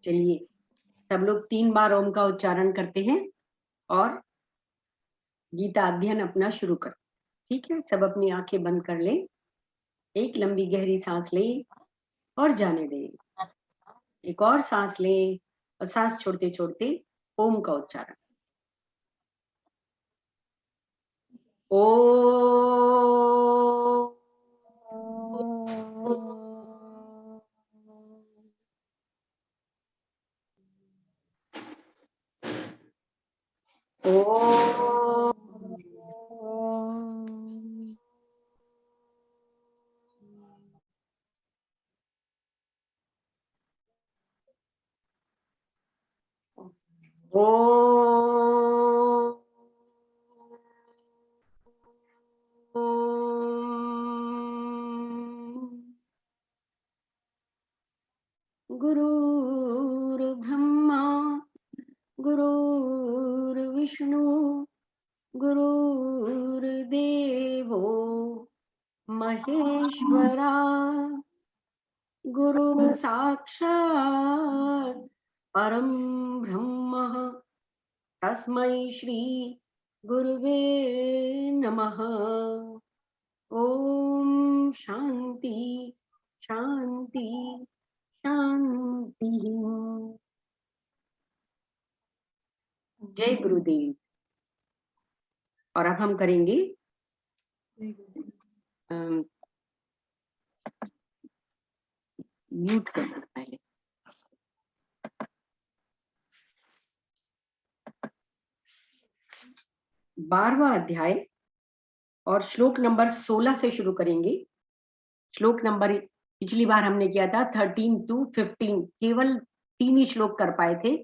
चलिए सब लोग 3 बार ओम का उच्चारण करते हैं और गीता अध्ययन अपना शुरू कर। ठीक है, सब अपनी आंखें बंद कर लें, एक लंबी गहरी सांस लें और जाने दें। एक और सांस लें और सांस छोड़ते छोड़ते ओम का उच्चारण। ओ ओ ओ गुरुर्ब्रह्मा गुरुर्विष्णु गुरुर्देवो महेश्वरा गुरु साक्षात् परम ब्रह्म तस्मै श्री गुरुवे नमः। ओम शांति शांति शांति। जय गुरुदेव। और अब हम करेंगे म्यूट कर दो पहले। 12वां अध्याय और श्लोक नंबर 16 से शुरू करेंगे। श्लोक नंबर पिछली बार हमने किया था 13 to 15, केवल 3 ही श्लोक कर पाए थे,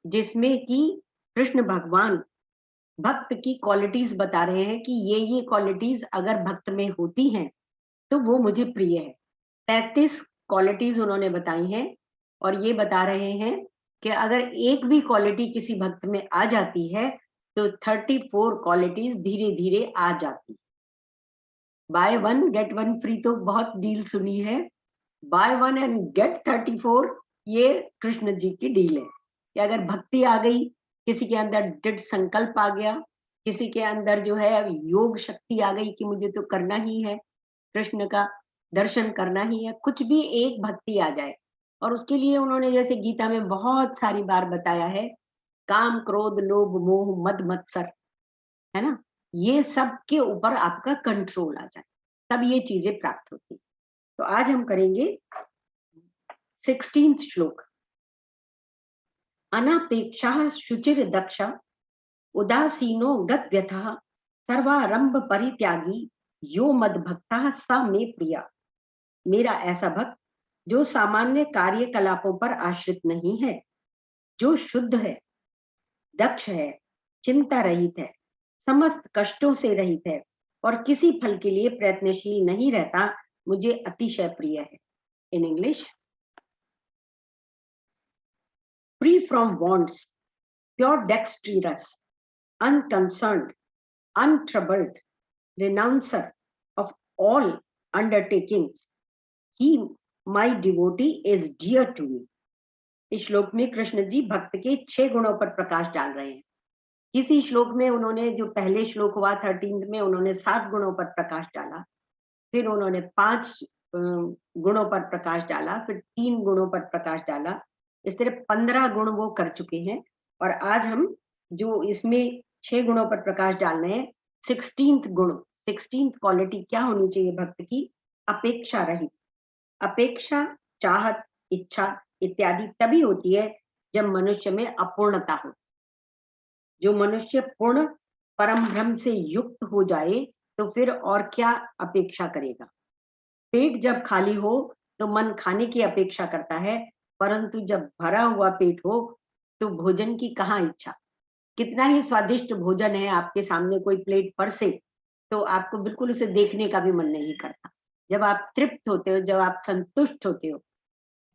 जिसमें कि कृष्ण भगवान भक्त की क्वालिटीज बता रहे हैं कि ये क्वालिटीज अगर भक्त में होती हैं तो वो मुझे प्रिय है। 33 क्वालिटीज उन्होंने बताई हैं और ये बता रहे हैं कि अगर एक भी क्वालिटी किसी भक्त में आ जाती है तो 34 क्वालिटीज धीरे धीरे आ जाती। बाय 1 गेट 1 फ्री तो बहुत डील सुनी है, बाय 1 एंड गेट 34 ये कृष्ण जी की डील है कि अगर भक्ति आ गई, किसी के अंदर दृढ़ संकल्प आ गया, किसी के अंदर जो है योग शक्ति आ गई कि मुझे तो करना ही है, कृष्ण का दर्शन करना ही है, कुछ भी एक भक्ति आ जाए। और उसके लिए उन्होंने जैसे गीता में बहुत सारी बार बताया है, काम क्रोध लोभ मोह मद मत्सर, है ना, ये सब के ऊपर आपका कंट्रोल आ जाए तब ये चीजें प्राप्त होती। तो आज हम करेंगे 16th श्लोक। अनापेक्षा शुचिर दक्ष उदासीनो गत व्यथा सर्वारंभ परित्यागी यो मद भक्ता स मे प्रिया। मेरा ऐसा भक्त जो सामान्य कार्यकलापों पर आश्रित नहीं है, जो शुद्ध है, दक्ष है, चिंता रहित है, समस्त कष्टों से रहित है और किसी फल के लिए प्रयत्नशील नहीं रहता, मुझे अतिशय प्रिय है। In English, free from wants, pure dexterous, unconcerned, untroubled, renouncer of all undertakings, he my devotee is dear to me। इस श्लोक में कृष्ण जी भक्त के 6 गुणों पर प्रकाश डाल रहे हैं। किसी श्लोक में उन्होंने, जो पहले श्लोक हुआ 13 में, उन्होंने 7 गुणों पर प्रकाश डाला, फिर उन्होंने 5 गुणों पर प्रकाश डाला, फिर 3 गुणों पर प्रकाश डाला, इस तरह 15 गुण वो कर चुके हैं। और आज हम जो इसमें 6 गुणों पर प्रकाश डाल रहे हैं, 16th गुण, 16th क्वालिटी क्या होनी चाहिए भक्त की? अपेक्षा रहित। अपेक्षा, चाहत, इच्छा इत्यादि तभी होती है जब मनुष्य में अपूर्णता हो। जो मनुष्य पूर्ण परम ब्रह्म से युक्त हो जाए तो फिर और क्या अपेक्षा करेगा? पेट जब खाली हो तो मन खाने की अपेक्षा करता है, परंतु जब भरा हुआ पेट हो तो भोजन की कहाँ इच्छा। कितना ही स्वादिष्ट भोजन है आपके सामने कोई प्लेट परसे तो आपको बिल्कुल उसे देखने का भी मन नहीं करता। जब आप तृप्त होते हो, जब आप संतुष्ट होते हो,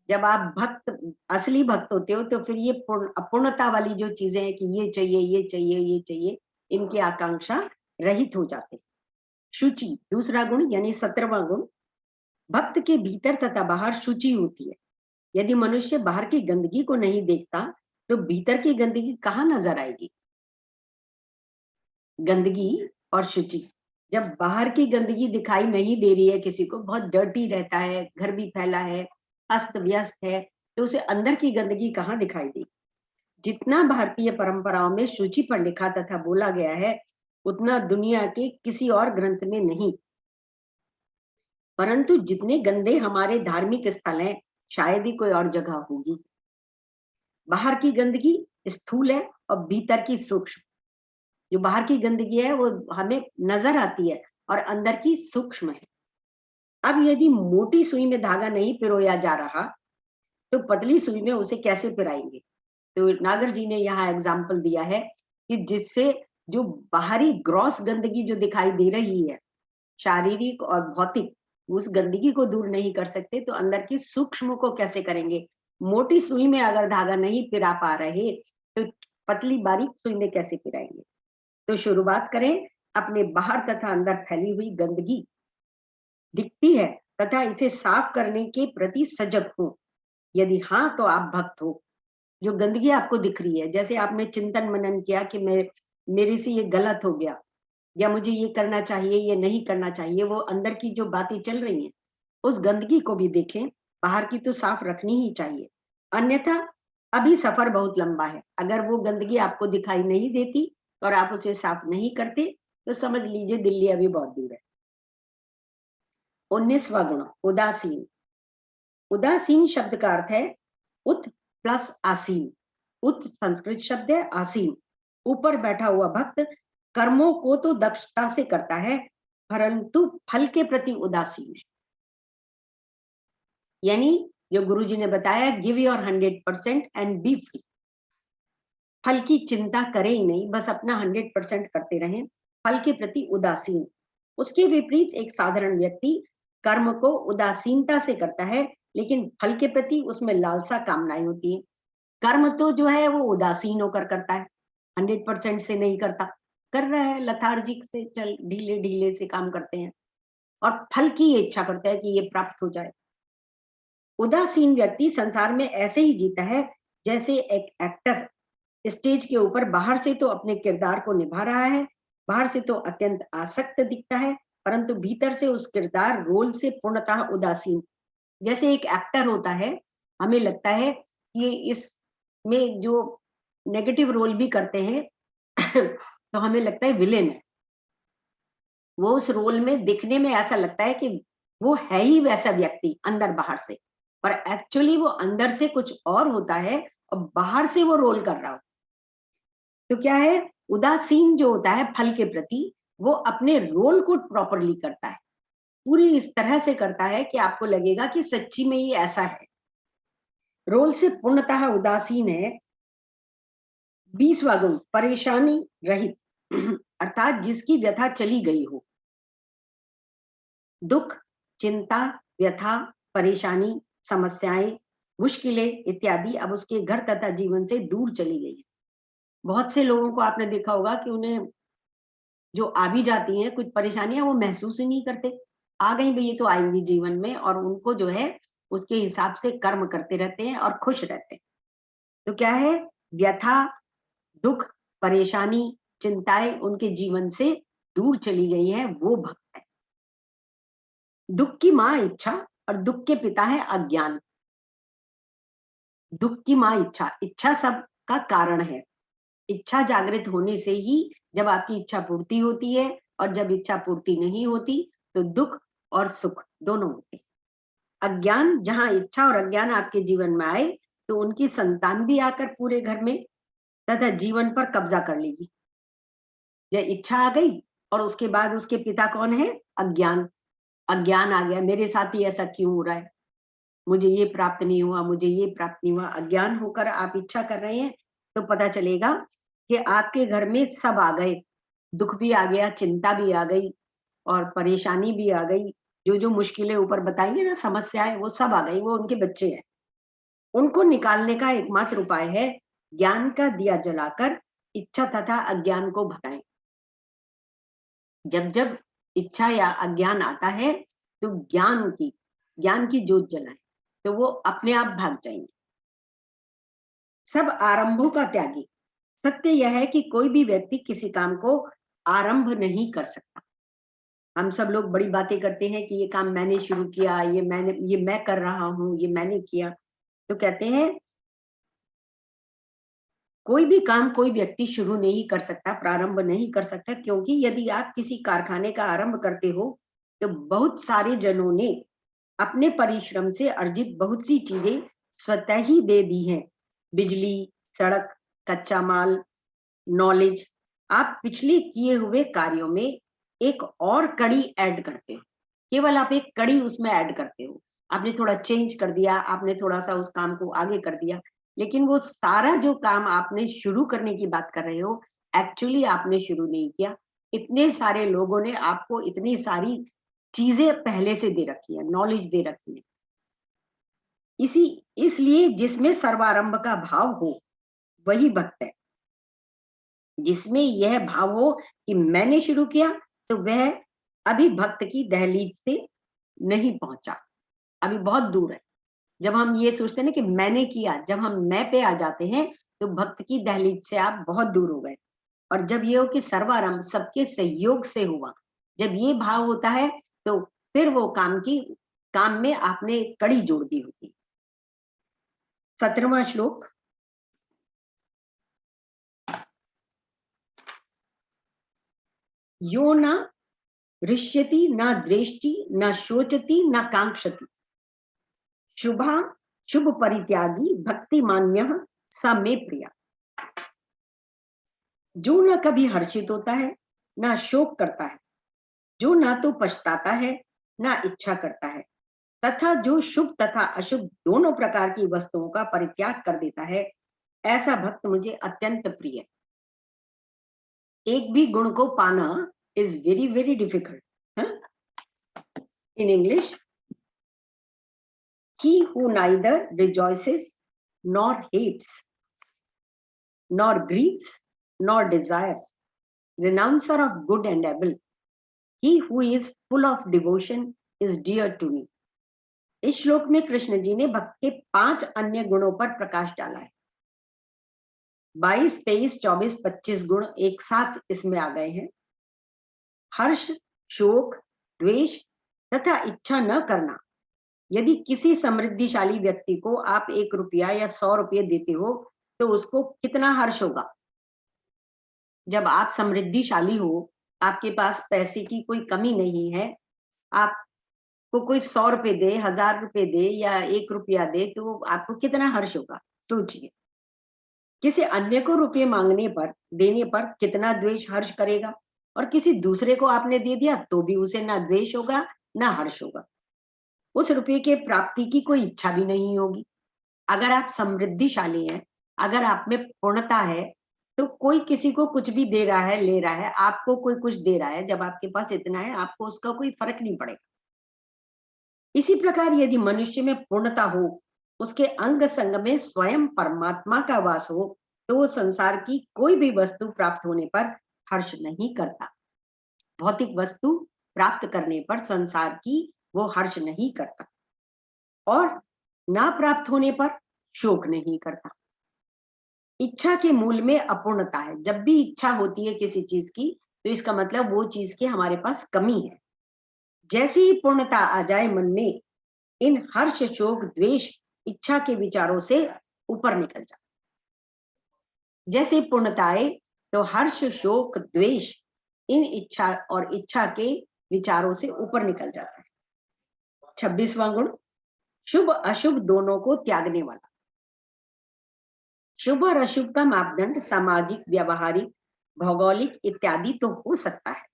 जब आप भक्त, असली भक्त होते हो, तो फिर ये अपूर्णता वाली जो चीजें हैं कि ये चाहिए ये चाहिए ये चाहिए, इनकी आकांक्षा रहित हो जाते। शुचि, दूसरा गुण यानी 17वां गुण, भक्त के भीतर तथा बाहर शुचि होती है। यदि मनुष्य बाहर की गंदगी को नहीं देखता तो भीतर की गंदगी कहाँ नजर आएगी? गंदगी और शुचि, जब बाहर की गंदगी दिखाई नहीं दे रही है किसी को, बहुत डर्टी रहता है, घर भी फैला है, अस्त व्यस्त है, तो उसे अंदर की गंदगी कहाँ दिखाई देगी? जितना भारतीय परंपराओं में शुचि पर लिखा तथा बोला गया है, उतना दुनिया के किसी और ग्रंथ में नहीं। परंतु जितने गंदे हमारे धार्मिक स्थल हैं, शायद ही कोई और जगह होगी। बाहर की गंदगी स्थूल है और भीतर की सूक्ष्म। जो बाहर की गंदगी है वो हमें नजर आती है और अंदर की सूक्ष्म है। अब यदि मोटी सुई में धागा नहीं पिरोया जा रहा तो पतली सुई में उसे कैसे पिराएंगे? तो नागर जी ने यहाँ एग्जाम्पल दिया है कि जिससे जो बाहरी ग्रॉस गंदगी जो दिखाई दे रही है, शारीरिक और भौतिक, उस गंदगी को दूर नहीं कर सकते तो अंदर की सूक्ष्म को कैसे करेंगे? मोटी सुई में अगर धागा नहीं पिरा पा रहे तो पतली बारीक सुई में कैसे पिराएंगे? तो शुरुआत करें अपने बाहर तथा अंदर फैली हुई गंदगी दिखती है तथा इसे साफ करने के प्रति सजग हो। यदि हाँ तो आप भक्त हो। जो गंदगी आपको दिख रही है, जैसे आपने चिंतन मनन किया कि मेरे से ये गलत हो गया या मुझे ये करना चाहिए, ये नहीं करना चाहिए, वो अंदर की जो बातें चल रही हैं, उस गंदगी को भी देखें। बाहर की तो साफ रखनी ही चाहिए, अन्यथा अभी सफर बहुत लंबा है। अगर वो गंदगी आपको दिखाई नहीं देती और आप उसे साफ नहीं करते तो समझ लीजिए दिल्ली अभी बहुत दूर है। 19वां गुण उदासीन। उदासीन शब्द का अर्थ है उत प्लस आसीन। उत संस्कृत शब्द है, आसीन ऊपर बैठा हुआ भक्त कर्मों को तो दक्षता से करता है परंतु फल के प्रति उदासीन है। यानी जो गुरुजी ने बताया, give your 100% and B free. फल की चिंता करे ही नहीं, बस अपना 100% करते रहें, फल के प्रति उदासीन। उसके विपरीत एक साधारण व्यक्ति कर्म को उदासीनता से करता है लेकिन फल के प्रति उसमें लालसा कामनाएं होती है। कर्म तो जो है वो उदासीन होकर करता है, 100% से नहीं करता, कर रहा है लथार्जिक से, चल ढीले ढीले से काम करते हैं और फल की इच्छा करता है कि ये प्राप्त हो जाए। उदासीन व्यक्ति संसार में ऐसे ही जीता है जैसे एक एक्टर स्टेज के ऊपर बाहर से तो अपने किरदार को निभा रहा है, बाहर से तो अत्यंत आसक्त दिखता है, परंतु भीतर से उस किरदार रोल से पूर्णतः उदासीन। जैसे एक एक्टर होता है, हमें लगता है कि इसमें जो नेगेटिव रोल भी करते हैं तो हमें लगता है विलेन है। वो उस रोल में दिखने में ऐसा लगता है कि वो है ही वैसा व्यक्ति अंदर बाहर से, पर एक्चुअली वो अंदर से कुछ और होता है और बाहर से वो रोल कर रहा हो। तो क्या है, उदासीन जो होता है फल के प्रति, वो अपने रोल को प्रॉपरली करता है, पूरी इस तरह से करता है कि आपको लगेगा कि सच्ची में ही ऐसा है। रोल से पूर्णतः उदासीन है। 20वां गुण परेशानी रहित अर्थात जिसकी व्यथा चली गई हो। दुख, चिंता, व्यथा, परेशानी, समस्याएं, मुश्किलें इत्यादि अब उसके घर तथा जीवन से दूर चली गई है। बहुत से लोगों को आपने देखा होगा कि उन्हें जो आ भी जाती हैं कुछ परेशानियां, वो महसूस ही नहीं करते, आ गई भाई ये तो आएंगी जीवन में, और उनको जो है उसके हिसाब से कर्म करते रहते हैं और खुश रहते हैं। तो क्या है, व्यथा, दुख, परेशानी, चिंताएं उनके जीवन से दूर चली गई है, वो भक्त है। दुख की माँ इच्छा और दुख के पिता है अज्ञान। दुख की माँ इच्छा, इच्छा सब का कारण है। इच्छा जागृत होने से ही जब आपकी इच्छा पूर्ति होती है, और जब इच्छा पूर्ति नहीं होती तो दुख और सुख दोनों होते हैं। अज्ञान, जहां इच्छा और अज्ञान आपके जीवन में आए तो उनकी संतान भी आकर पूरे घर में तथा जीवन पर कब्जा कर लेगी। जब इच्छा आ गई और उसके बाद उसके पिता कौन है, अज्ञान। अज्ञान आ गया, मेरे साथ ही ऐसा क्यों हो रहा है, मुझे ये प्राप्त नहीं हुआ, मुझे ये प्राप्त नहीं हुआ। अज्ञान होकर आप इच्छा कर रहे हैं तो पता चलेगा कि आपके घर में सब आ गए, दुख भी आ गया, चिंता भी आ गई और परेशानी भी आ गई। जो जो मुश्किलें ऊपर बताइए ना, समस्याएं, वो सब आ गई, वो उनके बच्चे हैं। उनको निकालने का एकमात्र उपाय है ज्ञान का दिया जलाकर इच्छा तथा अज्ञान को भगाएं। जब जब इच्छा या अज्ञान आता है तो ज्ञान की जोत जलाएं। तो वो अपने आप भाग जाएंगे। सब आरंभों का त्यागी। सत्य यह है कि कोई भी व्यक्ति किसी काम को आरंभ नहीं कर सकता। हम सब लोग बड़ी बातें करते हैं कि ये काम मैंने शुरू किया, ये मैं कर रहा हूं, ये मैंने किया। तो कहते हैं कोई भी काम कोई व्यक्ति शुरू नहीं कर सकता, प्रारंभ नहीं कर सकता, क्योंकि यदि आप किसी कारखाने का आरंभ करते हो तो बहुत सारे जनों ने अपने परिश्रम से अर्जित बहुत सी चीजें स्वतः ही दे दी हैं। बिजली, सड़क, कच्चा माल, नॉलेज। आप पिछले किए हुए कार्यों में एक और कड़ी ऐड करते हो। केवल आप एक कड़ी उसमें ऐड करते हो। आपने थोड़ा चेंज कर दिया, आपने थोड़ा सा उस काम को आगे कर दिया, लेकिन वो सारा जो काम आपने शुरू करने की बात कर रहे हो, एक्चुअली आपने शुरू नहीं किया। इतने सारे लोगों ने आपको इतनी सारी चीजें पहले से दे रखी है, नॉलेज दे रखी है। इसी इसलिए जिसमें सर्वारंभ का भाव हो वही भक्त है। जिसमें यह भाव हो कि मैंने शुरू किया, तो वह अभी भक्त की दहलीज से नहीं पहुंचा, अभी बहुत दूर है। जब हम ये सोचते हैं ना कि मैंने किया, जब हम मैं पे आ जाते हैं तो भक्त की दहलीज से आप बहुत दूर हो गए। और जब ये हो कि सर्वारंभ सबके सहयोग से हुआ, जब ये भाव होता है तो फिर वो काम में आपने कड़ी जोड़ दी होती। 17वां श्लोक। यो न हृष्यति न द्वेष्टि न शोचति न कांक्षति शुभा शुभ परित्यागी भक्ति मान्य स मे प्रिया। जो न कभी हर्षित होता है ना शोक करता है, जो ना तो पछताता है ना इच्छा करता है, तथा जो शुभ तथा अशुभ दोनों प्रकार की वस्तुओं का परित्याग कर देता है, ऐसा भक्त मुझे अत्यंत प्रिय है। एक भी गुण को पाना is very very difficult. In English, he who neither rejoices nor hates nor grieves nor desires, renouncer of good and evil, he who is full of devotion is dear to me। इस श्लोक में कृष्ण जी ने भक्त के 5 अन्य गुणों पर प्रकाश डाला है। 22, 23, 24, 25 गुण एक साथ इसमें आ गए हैं। हर्ष, शोक, द्वेष तथा इच्छा न करना। यदि किसी समृद्धिशाली व्यक्ति को आप 1 रुपया या 100 रुपये देते हो तो उसको कितना हर्ष होगा। जब आप समृद्धिशाली हो, आपके पास पैसे की कोई कमी नहीं है, आपको कोई 100 रुपये दे, 1000 रुपये दे या 1 रुपया दे, तो आपको कितना हर्ष होगा, सोचिए। किसी अन्य को रुपये मांगने पर, देने पर कितना द्वेष हर्ष करेगा, और किसी दूसरे को आपने दे दिया तो भी उसे ना द्वेष होगा ना हर्ष होगा। उस रुपये के प्राप्ति की कोई इच्छा भी नहीं होगी। अगर आप समृद्धिशाली हैं, अगर आप में पूर्णता है, तो कोई किसी को कुछ भी दे रहा है, ले रहा है, आपको कोई कुछ दे रहा है, जब आपके पास इतना है आपको उसका कोई फर्क नहीं पड़ेगा। इसी प्रकार यदि मनुष्य में पूर्णता हो, उसके अंग संग में स्वयं परमात्मा का वास हो, तो वो संसार की कोई भी वस्तु प्राप्त होने पर हर्ष नहीं करता। भौतिक वस्तु प्राप्त करने पर संसार की वो हर्ष नहीं करता, और ना प्राप्त होने पर शोक नहीं करता। इच्छा के मूल में अपूर्णता है। जब भी इच्छा होती है किसी चीज की, तो इसका मतलब वो चीज की हमारे पास कमी है। जैसे ही पूर्णता आ जाए मन में, इन हर्ष, शोक, द्वेष, इच्छा के विचारों से ऊपर निकल जाए। जैसे पूर्णता आए तो हर्ष, शोक, द्वेष इन इच्छा के विचारों से ऊपर निकल जाता है। 26वां गुण, शुभ अशुभ दोनों को त्यागने वाला। शुभ और अशुभ का मापदंड सामाजिक, व्यवहारिक, भौगोलिक इत्यादि तो हो सकता है,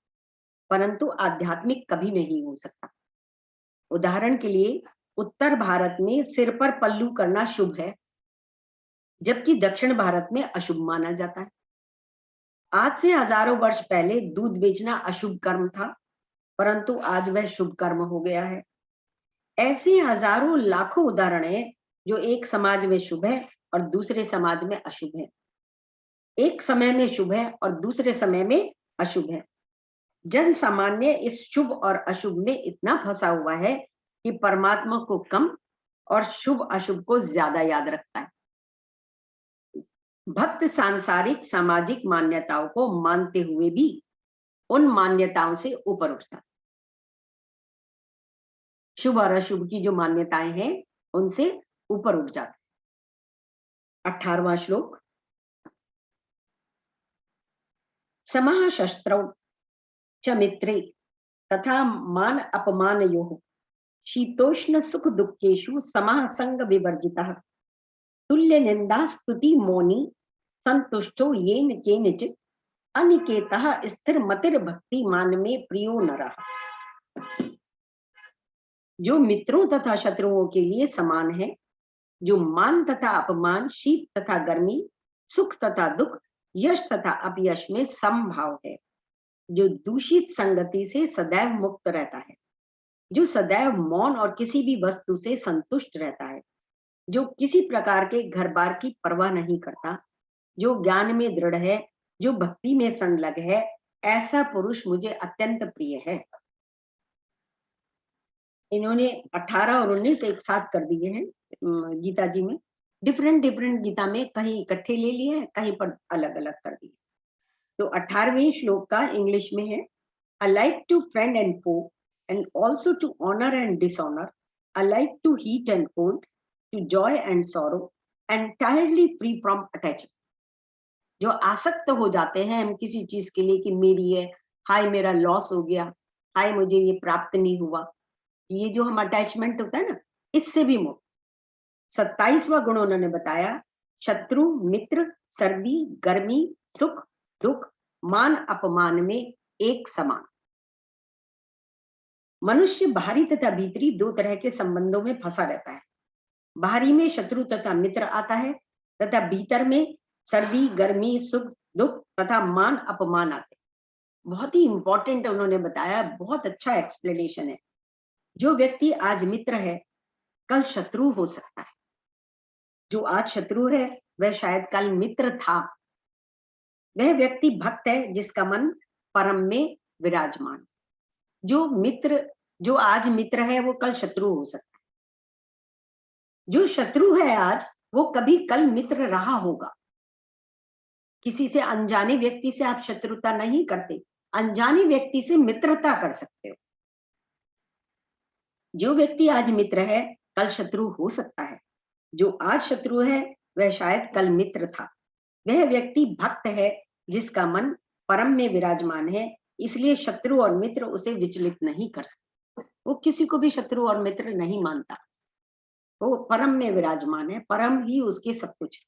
परंतु आध्यात्मिक कभी नहीं हो सकता। उदाहरण के लिए, उत्तर भारत में सिर पर पल्लू करना शुभ है, जबकि दक्षिण भारत में अशुभ माना जाता है। आज से हजारों वर्ष पहले दूध बेचना अशुभ कर्म था, परंतु आज वह शुभ कर्म हो गया है। ऐसे हजारों लाखों उदाहरण हैं जो एक समाज में शुभ है और दूसरे समाज में अशुभ है, एक समय में शुभ है और दूसरे समय में अशुभ है। जन सामान्य इस शुभ और अशुभ में इतना फंसा हुआ है कि परमात्मा को कम और शुभ अशुभ को ज्यादा याद रखता है। भक्त सांसारिक सामाजिक मान्यताओं को मानते हुए भी उन मान्यताओं से ऊपर उठता है। शुभ और अशुभ की जो मान्यताएं हैं उनसे ऊपर उठ जाता है। 18वां श्लोक। समः शस्त्रौ च मित्रे तथा मान अपमानयोः शीतोष्ण सुख दुःखेषु समः संग विवर्जितः तुल्य निंदा स्तुति मौनी संतुष्टो येन केनचित् अनिकेतः स्थिर मतिर भक्ति मान में प्रियो नरः। जो मित्रों तथा शत्रुओं के लिए समान है, जो मान तथा अपमान, शीत तथा गर्मी, सुख तथा दुख, यश तथा अपयश में समभाव है, जो दूषित संगति से सदैव मुक्त रहता है, जो सदैव मौन और किसी भी वस्तु से संतुष्ट रहता है, जो किसी प्रकार के घर बार की परवाह नहीं करता, जो ज्ञान में दृढ़ है, जो भक्ति में संलग्न है, ऐसा पुरुष मुझे अत्यंत प्रिय है। इन्होंने 18 और 19 एक साथ कर दिए हैं गीता जी में। डिफरेंट गीता में कहीं इकट्ठे ले लिए हैं, कहीं पर अलग अलग कर दिए। तो 18वें श्लोक का इंग्लिश में है, alike to friend and foe and also to honor and dishonor, alike to heat and cold, to joy and sorrow, entirely free from attachment। जो आसक्त हो जाते हैं हम किसी चीज के लिए कि मेरी है, हाय मेरा लॉस हो गया, हाय मुझे ये प्राप्त नहीं हुआ, ये जो हम अटैचमेंट होता है ना, इससे भी मुक्त। 27वां गुण उन्होंने बताया, शत्रु मित्र सर्दी गर्मी सुख दुख मान अपमान में एक समान। मनुष्य बाहरी तथा भीतरी दो तरह के संबंधों में फंसा रहता है। बाहरी में शत्रु तथा मित्र आता है तथा भीतर में सर्दी गर्मी सुख दुख तथा मान अपमान आते हैं। बहुत ही इंपॉर्टेंट उन्होंने बताया, बहुत अच्छा एक्सप्लेनेशन है। जो व्यक्ति आज मित्र है कल शत्रु हो सकता है, जो आज शत्रु है वह शायद कल मित्र था। वह व्यक्ति भक्त है जिसका मन परम में विराजमान। जो आज मित्र है वो कल शत्रु हो सकता है। जो शत्रु है आज वो कभी कल मित्र रहा होगा। किसी से अनजाने व्यक्ति से आप शत्रुता नहीं करते, अनजाने व्यक्ति से मित्रता कर सकते हो। जो व्यक्ति आज मित्र है कल शत्रु हो सकता है, जो आज शत्रु है वह शायद कल मित्र था। वह व्यक्ति भक्त है जिसका मन परम में विराजमान है, इसलिए शत्रु और मित्र उसे विचलित नहीं कर सकते। वो किसी को भी शत्रु और मित्र नहीं मानता, वो परम में विराजमान है, परम ही उसके सब कुछ है।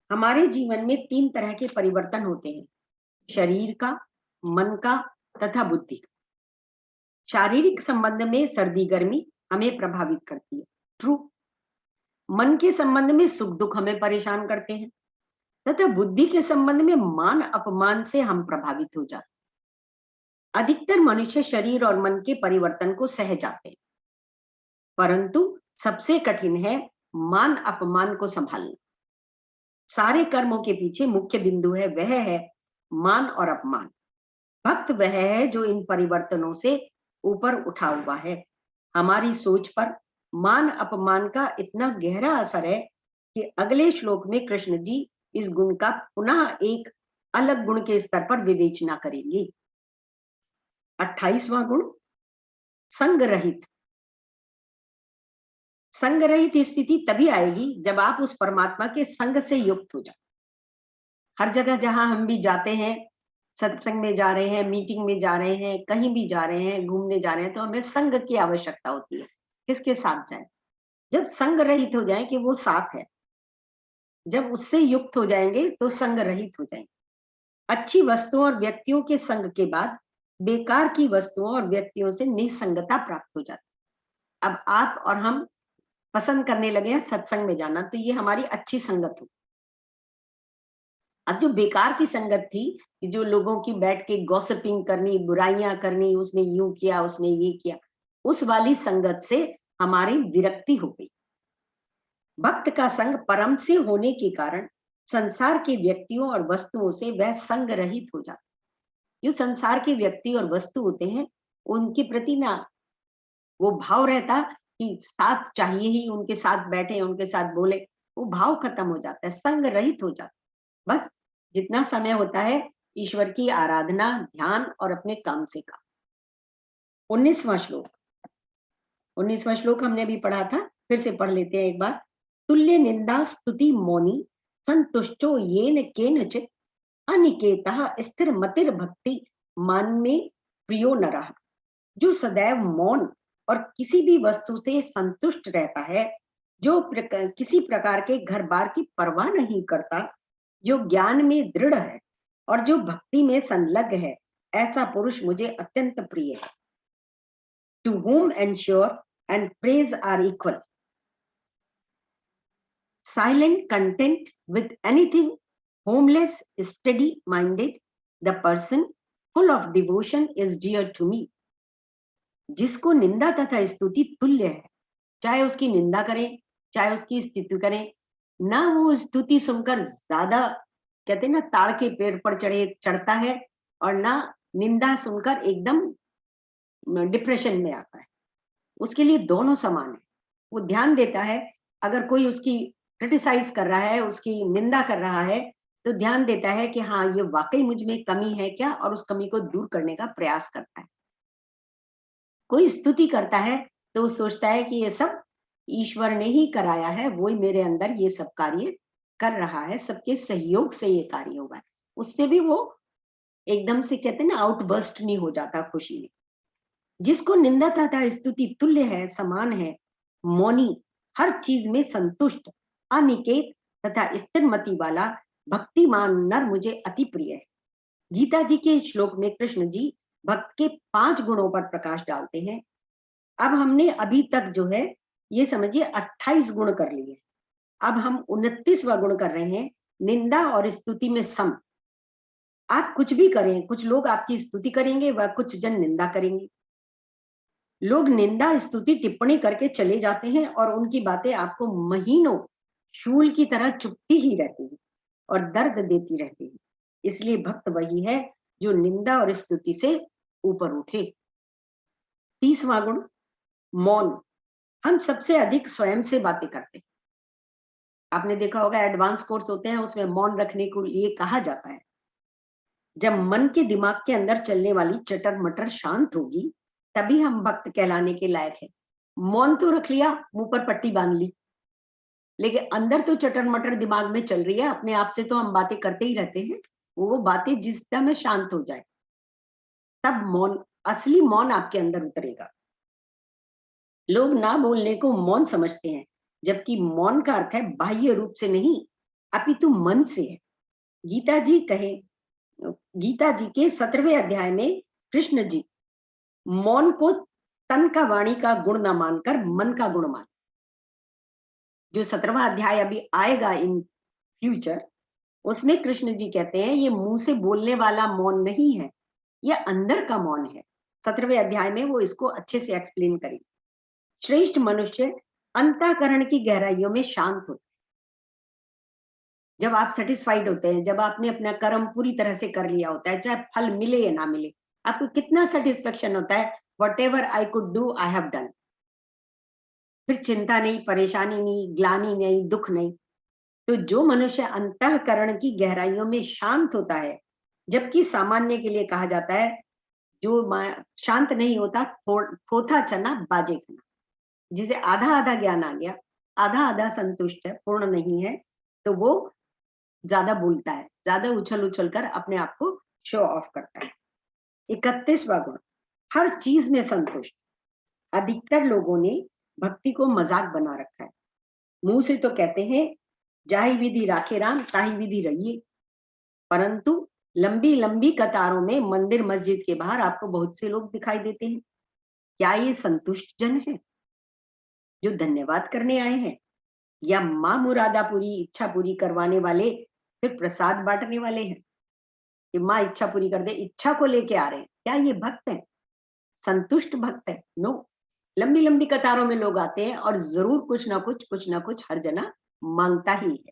हमारे जीवन में 3 तरह के परिवर्तन होते हैं, शरीर का, मन का तथा बुद्धि का। शारीरिक संबंध में सर्दी गर्मी हमें प्रभावित करती है, ट्रू। मन के संबंध में सुख दुख हमें परेशान करते हैं तथा बुद्धि के संबंध में मान अपमान से हम प्रभावित हो जाते हैं। अधिकतर मनुष्य शरीर और मन के परिवर्तन को सह जाते हैं, परंतु सबसे कठिन है मान अपमान को संभालना। सारे कर्मों के पीछे मुख्य बिंदु है, वह है मान और अपमान। भक्त वह है जो इन परिवर्तनों से ऊपर उठा हुआ है। हमारी सोच पर मान अपमान का इतना गहरा असर है कि अगले श्लोक में कृष्ण जी इस गुण का पुनः एक अलग गुण के स्तर पर विवेचना करेंगे। 28वां गुण, संग रहित। संग रहित स्थिति तभी आएगी जब आप उस परमात्मा के संग से युक्त हो जाओ। हर जगह जहां हम भी जाते हैं, सत्संग में जा रहे हैं, मीटिंग में जा रहे हैं, कहीं भी जा रहे हैं, घूमने जा रहे हैं, तो हमें संग की आवश्यकता होती है। किसके साथ जाए? जब संग रहित हो जाए कि वो साथ है, जब उससे युक्त हो जाएंगे तो संग रहित हो जाएंगे। अच्छी वस्तुओं और व्यक्तियों के संग के बाद बेकार की वस्तुओं और व्यक्तियों से निसंगता प्राप्त हो जाती है। अब आप और हम पसंद करने लगे हैं सत्संग में जाना, तो ये हमारी अच्छी संगत हो। अब जो बेकार की संगत थी, जो लोगों की बैठ के गॉसिपिंग करनी, बुराइयां करनी, उसने यूं किया उसने ये किया, उस वाली संगत से हमारी विरक्ति हो गई। भक्त का संग परम से होने के कारण संसार के व्यक्तियों और वस्तुओं से वह संग रहित हो जाता। जो संसार के व्यक्ति और वस्तु होते हैं उनके प्रति ना वो भाव रहता कि साथ चाहिए ही, उनके साथ बैठे, उनके साथ बोले, वो भाव खत्म हो जाता है, संग रहित हो जाता है। बस जितना समय होता है ईश्वर की आराधना, ध्यान और अपने काम से काम। 19वां श्लोक, 19वां श्लोक हमने भी पढ़ा था, फिर से पढ़ लेते हैं एक बार। तुल्य निंदा स्तुति मौनी संतुष्टो येन केनचित अनिकेतः स्थिर मतिर भक्ति मान में प्रियो नरः। जो सदैव मौन और किसी भी वस्तु से संतुष्ट रहता है, जो किसी प्रकार के घर बार की परवाह नहीं करता, जो ज्ञान में दृढ़ है और जो भक्ति में संलग्न है, ऐसा पुरुष मुझे अत्यंत प्रिय है। To whom ensure and praise are equal, silent content with anything, homeless steady minded, the person full of devotion is dear to me। जिसको निंदा तथा स्तुति तुल्य है, चाहे उसकी निंदा करें चाहे उसकी स्तुति करें, ना वो स्तुति सुनकर ज्यादा कहते हैं ना ताड़ के पेड़ पर चढ़ता है, और ना निंदा सुनकर एकदम डिप्रेशन में आता है। उसके लिए दोनों समान है। वो ध्यान देता है, अगर कोई उसकी क्रिटिसाइज कर रहा है, उसकी निंदा कर रहा है, तो ध्यान देता है कि हाँ, ये वाकई मुझ में कमी है क्या, और उस कमी को दूर करने का प्रयास करता है। कोई स्तुति करता है तो सोचता है कि ये सब ईश्वर ने ही कराया है, वो ही मेरे अंदर ये सब कार्य कर रहा है, सबके सहयोग से ये कार्य हुआ है। उससे भी वो एकदम से कहते हैं ना आउटबर्स्ट नहीं हो जाता खुशी में। जिसको निंदा तथा स्तुति तुल्य है, समान है, मौनी, हर चीज में संतुष्ट, अनिकेत तथा स्थिरमति वाला भक्तिमान नर मुझे अति प्रिय है। गीता जी के श्लोक में कृष्ण जी भक्त के 5 गुणों पर प्रकाश डालते हैं। अब हमने अभी तक जो है ये समझिए 28 गुण कर लिए। अब हम 29वां गुण कर रहे हैं, निंदा और स्तुति में सम। आप कुछ भी करें, कुछ लोग आपकी स्तुति करेंगे व कुछ जन निंदा करेंगे। लोग निंदा स्तुति टिप्पणी करके चले जाते हैं और उनकी बातें आपको महीनों शूल की तरह चुभती ही रहती है और दर्द देती रहती है। इसलिए भक्त वही है जो निंदा और स्तुति से ऊपर उठे। 30वां गुण, मौन। हम सबसे अधिक स्वयं से बातें करते हैं। आपने देखा होगा एडवांस कोर्स होते हैं, उसमें मौन रखने को ये कहा जाता है। जब मन के दिमाग के अंदर चलने वाली चटर मटर शांत होगी, तभी हम भक्त कहलाने के लायक हैं। मौन तो रख लिया, मुंह पर पट्टी बांध ली, लेकिन अंदर तो चटर मटर दिमाग में चल रही है, अपने आप से तो हम बातें करते ही रहते हैं। वो बातें जिस समय शांत हो जाए, तब मौन, असली मौन आपके अंदर उतरेगा। लोग ना बोलने को मौन समझते हैं, जबकि मौन का अर्थ है बाह्य रूप से नहीं, अपितु मन से है। गीता जी के 17वें अध्याय में कृष्ण जी मौन को तन का वाणी का गुण न मानकर मन का गुण मान। जो 17वां अध्याय अभी आएगा इन फ्यूचर, उसमें कृष्ण जी कहते हैं ये मुंह से बोलने वाला मौन नहीं है, ये अंदर का मौन है। 17वें अध्याय में वो इसको अच्छे से एक्सप्लेन करेंगे। श्रेष्ठ मनुष्य अंतःकरण की गहराइयों में शांत होते हैं। जब आप सेटिस्फाइड होते हैं, जब आपने अपना कर्म पूरी तरह से कर लिया होता है, चाहे फल मिले या ना मिले, आपको कितना सेटिस्फेक्शन होता है, what ever I could do I have done. फिर चिंता नहीं, परेशानी नहीं, ग्लानि नहीं, दुख नहीं। तो जो मनुष्य अंतःकरण की गहराइयों में शांत होता है, जबकि सामान्य के लिए कहा जाता है जो शांत नहीं होता थोथा चना बाजे खाना, जिसे आधा आधा ज्ञान आ गया, आधा आधा संतुष्ट है, पूर्ण नहीं है, तो वो ज्यादा बोलता है, ज्यादा उछल उछल कर अपने आप को शो ऑफ करता है। 31वां गुण, हर चीज में संतुष्ट। अधिकतर लोगों ने भक्ति को मजाक बना रखा है। मुंह से तो कहते हैं जाहि विधि राखे राम ताहि विधि रहिए, परंतु लंबी लंबी कतारों में मंदिर मस्जिद के बाहर आपको बहुत से लोग दिखाई देते हैं। क्या ये संतुष्ट जन है जो धन्यवाद करने आए हैं, या माँ मुरादा पूरी इच्छा पूरी करवाने वाले फिर प्रसाद बांटने वाले हैं कि माँ इच्छा पूरी कर दे, इच्छा को लेके आ रहे हैं? क्या ये भक्त है, संतुष्ट भक्त है? नो। लंबी लंबी कतारों में लोग आते हैं और जरूर कुछ ना कुछ हर जना मांगता ही है।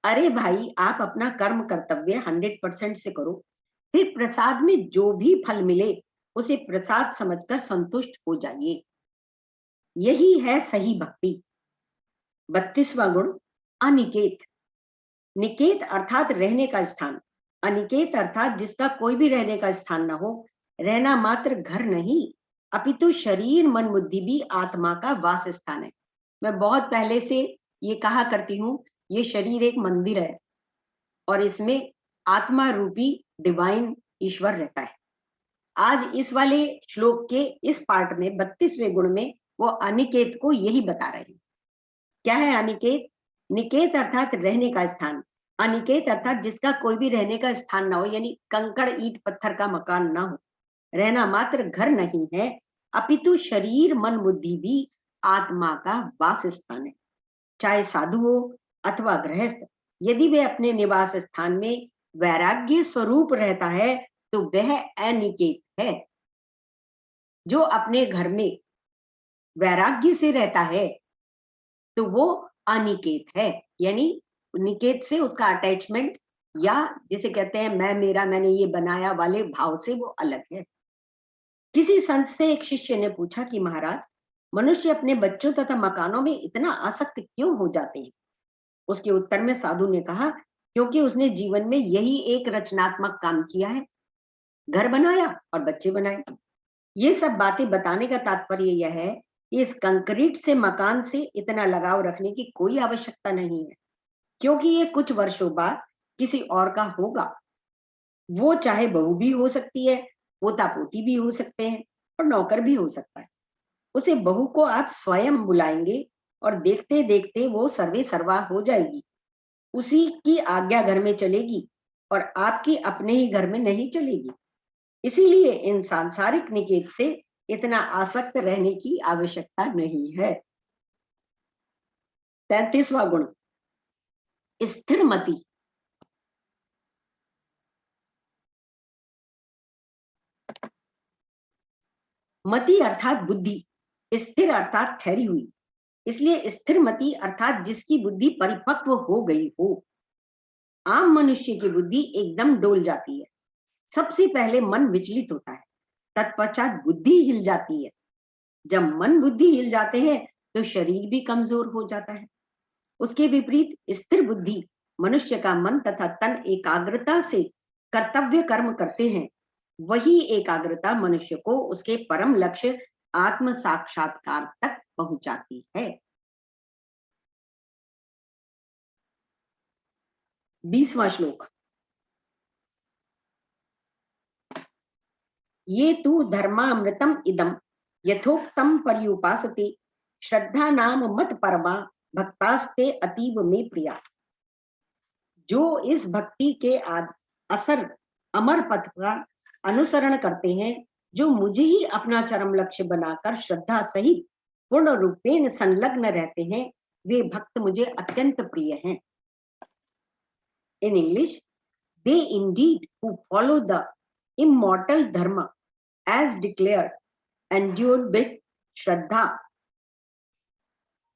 अरे भाई, आप अपना कर्म कर्तव्य 100% से करो, फिर प्रसाद में जो भी फल मिले उसे प्रसाद समझकर संतुष्ट हो जाइए। यही है सही भक्ति। 32वां गुण अनिकेत। निकेत अर्थात रहने का स्थान, अनिकेत अर्थात जिसका कोई भी रहने का स्थान न हो। रहना मात्र घर नहीं, अपितु शरीर मन बुद्धि भी आत्मा का वास स्थान है। मैं बहुत पहले से ये कहा करती हूँ, ये शरीर एक मंदिर है और इसमें आत्मा रूपी डिवाइन ईश्वर रहता है। आज इस वाले श्लोक के इस पार्ट में 32वें गुण में वो अनिकेत को यही बता रहे हैं। क्या है अनिकेत? निकेत अर्थात रहने का स्थान, अनिकेत अर्थात जिसका कोई भी रहने का स्थान ना हो, यानी कंकड़ ईंट पत्थर का मकान ना हो। रहना मात्र घर नहीं है, अपितु शरीर मन बुद्धि भी आत्मा का वास स्थान है। चाहे साधु हो अथवा गृहस्थ, यदि वे अपने निवास स्थान में वैराग्य स्वरूप रहता है तो वह अनिकेत है। जो अपने घर में वैराग्य से रहता है तो वो अनिकेत है, यानी निकेत से उसका अटैचमेंट या जिसे कहते हैं मैं मेरा मैंने ये बनाया वाले भाव से वो अलग है। किसी संत से एक शिष्य ने पूछा कि महाराज, मनुष्य अपने बच्चों तथा मकानों में इतना आसक्त क्यों हो जाते हैं? उसके उत्तर में साधु ने कहा, क्योंकि उसने जीवन में यही एक रचनात्मक काम किया है, घर बनाया और बच्चे बनाए। ये सब बातें बताने का तात्पर्य यह है कि इस कंक्रीट से मकान से इतना लगाव रखने की कोई आवश्यकता नहीं है, क्योंकि ये कुछ वर्षों बाद किसी और का होगा। वो चाहे बहू भी हो सकती है, पोता पोती भी हो सकते हैं और नौकर भी हो सकता है। उसे बहू को आप स्वयं बुलाएंगे और देखते देखते वो सर्वे सर्वा हो जाएगी। उसी की आज्ञा घर में चलेगी और आपकी अपने ही घर में नहीं चलेगी। इसीलिए इन सांसारिक निकेत से इतना आसक्त रहने की आवश्यकता नहीं है। 33वां गुण स्थिर मति। मति अर्थात बुद्धि, स्थिर अर्थात ठहरी हुई। इसलिए स्थिर मति अर्थात जिसकी बुद्धि परिपक्व हो गई हो। आम मनुष्य की बुद्धि एकदम डोल जाती है। सबसे पहले मन विचलित होता है, तत्पश्चात बुद्धि हिल जाती है। जब मन बुद्धि हिल जाते हैं तो शरीर भी कमजोर हो जाता है। उसके विपरीत स्थिर बुद्धि मनुष्य का मन तथा तन एकाग्रता से कर्तव्य कर्म करते हैं। वही एकाग्रता मनुष्य को उसके परम लक्ष्य आत्म साक्षात्कार तक पहुंचाती है। 20वां श्लोक। ये तु धर्मामृतम इदम यथोक्तम पर्युपासते श्रद्धा नाम मत परमा भक्तास्ते अतीव में प्रिया। जो इस भक्ति के असर अमर पथ का अनुसरण करते हैं, जो मुझे ही अपना चरम लक्ष्य बनाकर श्रद्धा सहित पूर्ण रूपेण संलग्न रहते हैं, वे भक्त मुझे अत्यंत प्रिय हैं। In English, they indeed who follow the immortal dharma as declared, endured with Shraddha,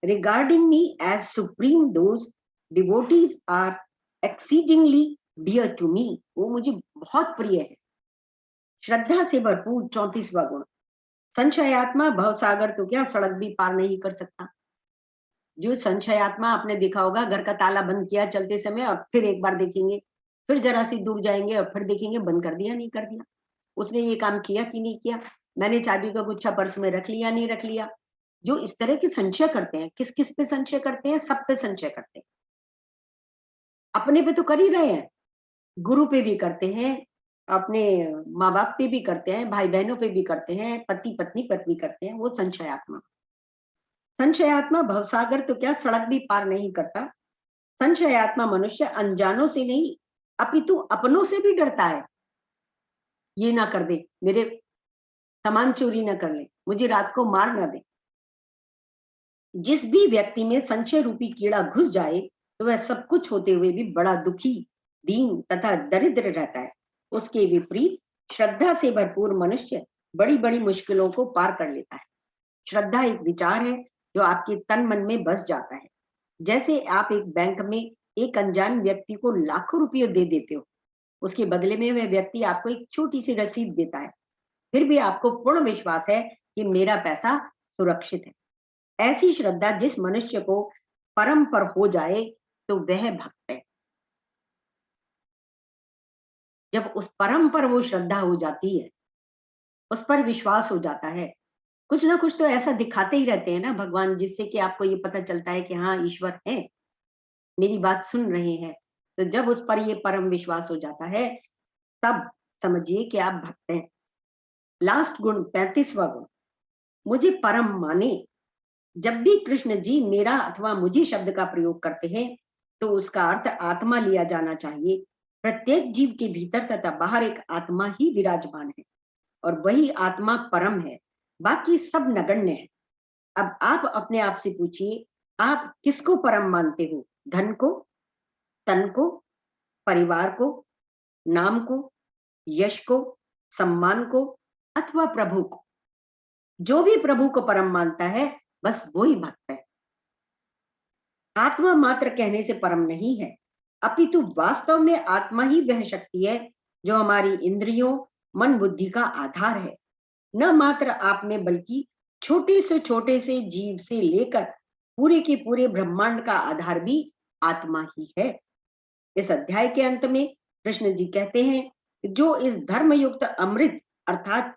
regarding me as supreme, those devotees are exceedingly dear to me. वो मुझे बहुत प्रिय है। श्रद्धा से भरपूर 34वां गुण संशयात्मा भवसागर तो क्या सड़क भी पार नहीं कर सकता। जो संशयात्मा आपने देखा होगा, घर का ताला बंद किया चलते समय और फिर एक बार देखेंगे, फिर जरा सी दूर जाएंगे और फिर देखेंगे बंद कर दिया नहीं कर दिया, उसने ये काम किया कि नहीं किया, मैंने चाबी का गुच्छा पर्स में रख लिया नहीं रख लिया। जो इस तरह के संशय करते हैं, किस किस पे संशय करते हैं? सब पे संशय करते हैं। अपने पे तो कर ही रहे हैं, गुरु पे भी करते हैं, अपने माँ बाप पे भी करते हैं, भाई बहनों पे भी करते हैं, पति पत्नी पर भी करते हैं। वो संशयात्मा। संशयात्मा भवसागर तो क्या सड़क भी पार नहीं करता। संशयात्मा मनुष्य अनजानों से नहीं अपितु अपनों से भी डरता है। ये ना कर दे, मेरे सामान चोरी ना कर ले, मुझे रात को मार ना दे। जिस भी व्यक्ति में संशय रूपी कीड़ा घुस जाए तो वह सब कुछ होते हुए भी बड़ा दुखी, दीन तथा दरिद्र रहता है। उसके विपरीत श्रद्धा से भरपूर मनुष्य बड़ी बड़ी मुश्किलों को पार कर लेता है। श्रद्धा एक विचार है जो आपके तन मन में बस जाता है। जैसे आप एक बैंक में एक अनजान व्यक्ति को लाखों रुपये दे देते हो, उसके बदले में वह व्यक्ति आपको एक छोटी सी रसीद देता है, फिर भी आपको पूर्ण विश्वास है कि मेरा पैसा सुरक्षित है। ऐसी श्रद्धा जिस मनुष्य को परम पर हो जाए तो वह भक्त है। जब उस परम पर वो श्रद्धा हो जाती है, उस पर विश्वास हो जाता है, कुछ ना कुछ तो ऐसा दिखाते ही रहते हैं ना भगवान, जिससे कि आपको ये पता चलता है कि हाँ ईश्वर है, मेरी बात सुन रहे हैं। तो जब उस पर ये परम विश्वास हो जाता है, तब समझिए कि आप भक्त हैं। लास्ट गुण, 35वां गुण, मुझे परम माने। जब भी कृष्ण जी मेरा अथवा मुझे शब्द का प्रयोग करते हैं, तो उसका अर्थ आत्मा लिया जाना चाहिए। प्रत्येक जीव के भीतर तथा बाहर एक आत्मा ही विराजमान है और वही आत्मा परम है, बाकी सब नगण्य है। अब आप अपने आप से पूछिए, आप किसको परम मानते हो? धन को, तन को, परिवार को, नाम को, यश को, सम्मान को, अथवा प्रभु को? जो भी प्रभु को परम मानता है, बस वो ही भक्त है। आत्मा मात्र कहने से परम नहीं है, अपितु वास्तव में आत्मा ही वह शक्ति है जो हमारी इंद्रियों, मन, बुद्धि का आधार है। न मात्र आप में, बल्कि छोटे से जीव से लेकर पूरे के पूरे ब्रह्मांड का आधार भी आत्मा ही है। इस अध्याय के अंत में कृष्ण जी कहते हैं, जो इस धर्मयुक्त अमृत अर्थात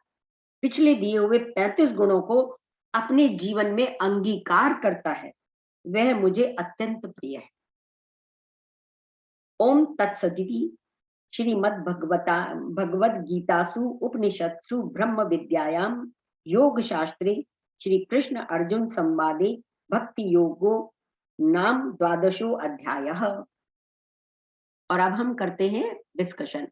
पिछले दिए हुए 35 गुणों को अपने जीवन में अंगीकार करता है, वह मुझे अत्यंत प्रिय है। ओम तत्सदिति। श्रीमद् भगवत गीतासु उपनिषत्सु ब्रह्म विद्यायां योग शास्त्रे श्री कृष्ण अर्जुन संवादे भक्ति योगो नाम 12वां अध्याय। और अब हम करते हैं डिस्कशन।